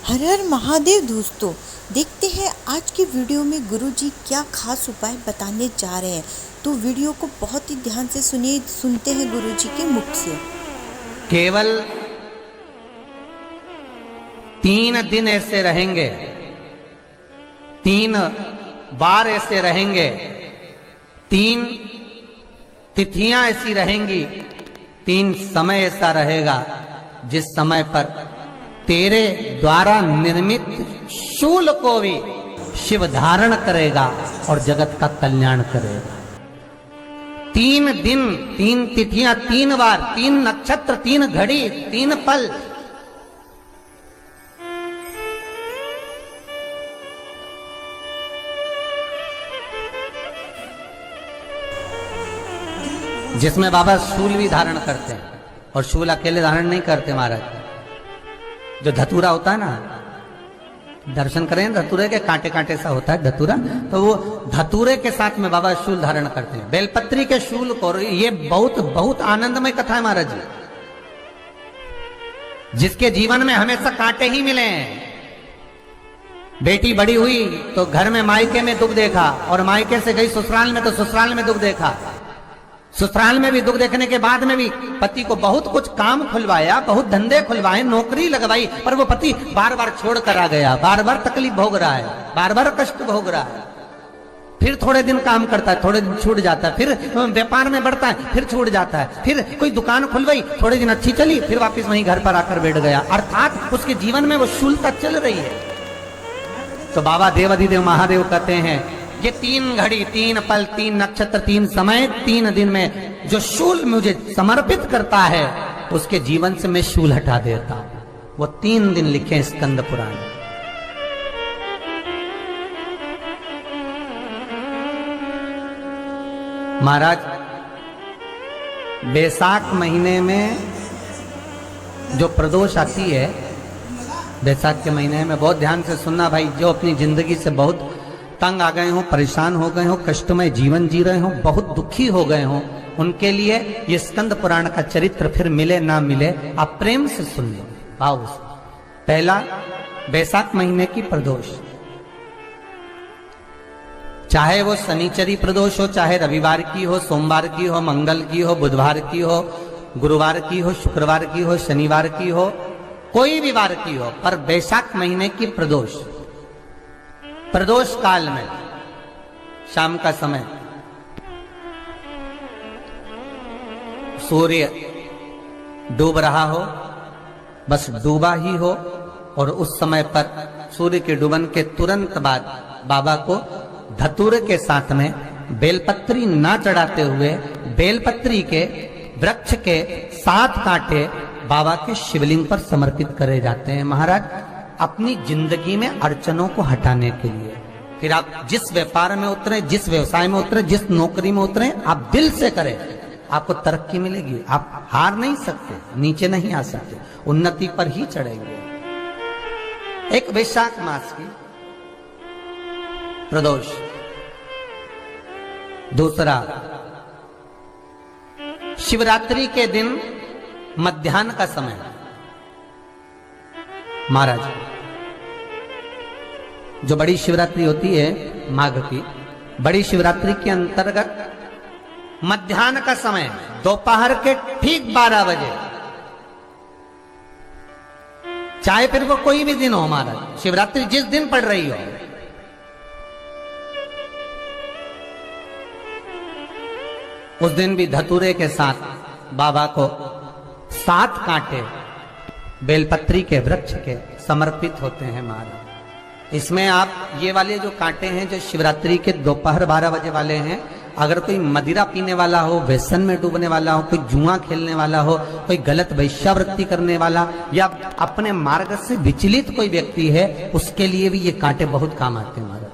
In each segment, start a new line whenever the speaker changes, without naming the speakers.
हर हर महादेव दोस्तों, देखते हैं आज की वीडियो में गुरुजी क्या खास उपाय बताने जा रहे हैं। तो वीडियो को बहुत ही ध्यान से सुनते हैं गुरुजी के मुख से।
केवल 3 दिन ऐसे रहेंगे, 3 बार ऐसे रहेंगे, 3 तिथियां ऐसी रहेंगी, 3 समय ऐसा रहेगा जिस समय पर तेरे द्वारा निर्मित शूल को भी शिव धारण करेगा और जगत का कल्याण करेगा। 3 दिन, 3 तिथियां, 3 बार, 3 नक्षत्र, 3 घड़ी, 3 पल। जिसमें बाबा शूल भी धारण करते हैं, और शूल अकेले धारण नहीं करते महाराज। जो धतूरा होता है ना, दर्शन करें धतूरे के, कांटे कांटे सा होता है धतूरा, तो वो धतूरे के साथ में बाबा शूल धारण करते हैं। बेलपत्री के शूल को, ये बहुत बहुत आनंदमय कथा है महाराज जी। जिसके जीवन में हमेशा कांटे ही मिले हैं। बेटी बड़ी हुई तो घर में मायके में दुख देखा, और मायके से गई ससुराल में तो ससुराल में दुख देखा। ससुराल में भी दुख देखने के बाद में भी पति को बहुत कुछ काम खुलवाया, बहुत धंधे खुलवाए, नौकरी लगवाई, पर वो पति बार बार छोड़ कर आ गया, बार बार तकलीफ भोग रहा है, बार बार कष्ट भोग रहा है। फिर थोड़े दिन काम करता है, थोड़े दिन छूट जाता है, फिर व्यापार में बढ़ता है, फिर छूट जाता है, फिर कोई दुकान खुलवाई, थोड़े दिन अच्छी चली, फिर वापस वहीं घर पर आकर बैठ गया। अर्थात उसके जीवन में वो शूलता चल रही है। तो बाबा देवाधिदेव महादेव कहते हैं, ये 3 घड़ी, 3 पल, 3 नक्षत्र, 3 समय, 3 दिन में जो शूल मुझे समर्पित करता है, उसके जीवन से मैं शूल हटा देता हूं। वो 3 दिन लिखे स्कंद पुराण। महाराज, बैसाख महीने में जो प्रदोष आती है, बैसाख के महीने में बहुत ध्यान से सुनना भाई, जो अपनी जिंदगी से बहुत तंग आ गए हो, परेशान हो गए हो, कष्टमय जीवन जी रहे हो, बहुत दुखी हो गए हो, उनके लिए ये स्कंद पुराण का चरित्र फिर मिले ना मिले, आप प्रेम से सुन लो भाव से। पहला, बैसाख महीने की प्रदोष, चाहे वो शनिचरी प्रदोष हो, चाहे रविवार की हो, सोमवार की हो, मंगल की हो, बुधवार की हो, गुरुवार की हो, शुक्रवार की हो, शनिवार की हो, कोई भी वार की हो, पर बैसाख महीने की प्रदोष, प्रदोष काल में शाम का समय सूर्य डूब रहा हो, बस डूबा ही हो, और उस समय पर सूर्य के डूबन के तुरंत बाद बाबा को धतूरे के साथ में बेलपत्री ना चढ़ाते हुए, बेलपत्री के वृक्ष के 7 कांटे बाबा के शिवलिंग पर समर्पित करे जाते हैं महाराज, अपनी जिंदगी में अड़चनों को हटाने के लिए। फिर आप जिस व्यापार में उतरे, जिस व्यवसाय में उतरे, जिस नौकरी में उतरे, आप दिल से करें, आपको तरक्की मिलेगी। आप हार नहीं सकते, नीचे नहीं आ सकते, उन्नति पर ही चढ़ेंगे। एक वैशाख मास की प्रदोष। दूसरा, शिवरात्रि के दिन मध्याह्न का समय महाराज, जो बड़ी शिवरात्रि होती है माघ की, बड़ी शिवरात्रि के अंतर्गत मध्याह्न का समय, दोपहर के ठीक 12 बजे, चाहे फिर वो कोई भी दिन हो महाराज, शिवरात्रि जिस दिन पड़ रही हो, उस दिन भी धतूरे के साथ बाबा को 7 कांटे बेलपत्री के वृक्ष के समर्पित होते हैं महाराज। इसमें आप ये वाले जो कांटे हैं, जो शिवरात्रि के दोपहर 12 बजे वाले हैं, अगर कोई मदिरा पीने वाला हो, व्यसन में डूबने वाला हो, कोई जुआ खेलने वाला हो, कोई गलत वैश्यावृत्ति करने वाला, या अपने मार्ग से विचलित कोई व्यक्ति है, उसके लिए भी ये कांटे बहुत काम आते हैं महाराज।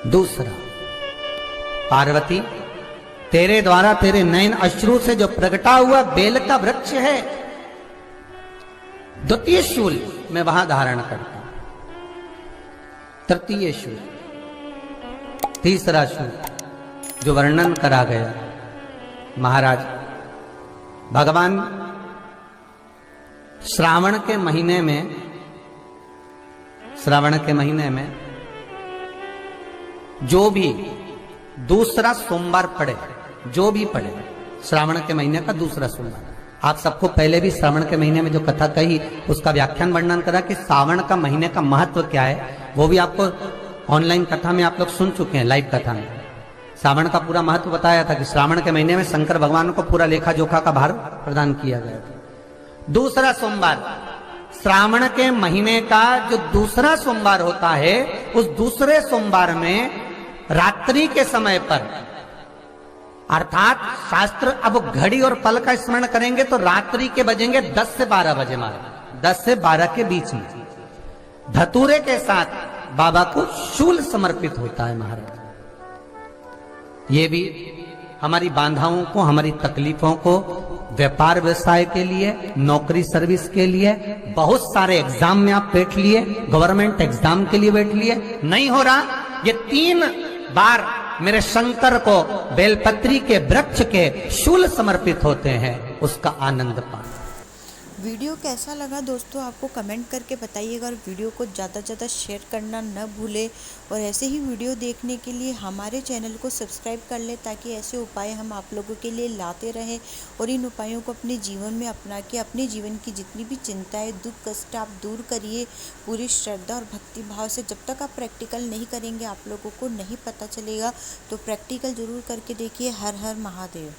दूसरा, पार्वती, तेरे द्वारा तेरे नयन अश्रु से जो प्रगटा हुआ बेल का वृक्ष है, द्वितीय शूल मैं वहां धारण करता हूं, तृतीय शूल, तीसरा शूल जो वर्णन करा गया महाराज, भगवान श्रावण के महीने में जो भी दूसरा सोमवार पड़े, जो भी पड़े, श्रावण के महीने का दूसरा सोमवार। आप सबको पहले भी श्रावण के महीने में जो कथा कही उसका व्याख्यान वर्णन करा कि श्रावण का महीने का महत्व क्या है, वो भी आपको ऑनलाइन कथा में आप लोग सुन चुके हैं, लाइव कथा में श्रावण का पूरा महत्व बताया था कि श्रावण के महीने में शंकर भगवान को पूरा लेखा जोखा का भार प्रदान किया गया था। दूसरा सोमवार, श्रावण के महीने का जो दूसरा सोमवार होता है, उस दूसरे सोमवार में रात्रि के समय पर, अर्थात शास्त्र अब घड़ी और पल का स्मरण करेंगे तो रात्रि के बजेंगे 10 से 12 बजे, महाराज 10 से 12 के बीच में धतूरे के साथ बाबा को शूल समर्पित होता है महाराज। ये भी हमारी बाधाओं को, हमारी तकलीफों को, व्यापार व्यवसाय के लिए, नौकरी सर्विस के लिए, बहुत सारे एग्जाम में आप बैठ लिए, गवर्नमेंट एग्जाम के लिए बैठ लिए, नहीं हो रहा, ये 3 बार मेरे शंकर को बेलपत्री के वृक्ष के शूल समर्पित होते हैं, उसका आनंद पाना।
वीडियो कैसा लगा दोस्तों आपको कमेंट करके बताइएगा, और वीडियो को ज़्यादा से ज़्यादा शेयर करना न भूलें, और ऐसे ही वीडियो देखने के लिए हमारे चैनल को सब्सक्राइब कर लें, ताकि ऐसे उपाय हम आप लोगों के लिए लाते रहें, और इन उपायों को अपने जीवन में अपना के अपने जीवन की जितनी भी चिंताएं, दुख कष्ट आप दूर करिए पूरी श्रद्धा और भक्ति भाव से। जब तक आप प्रैक्टिकल नहीं करेंगे आप लोगों को नहीं पता चलेगा, तो प्रैक्टिकल ज़रूर करके देखिए। हर हर महादेव।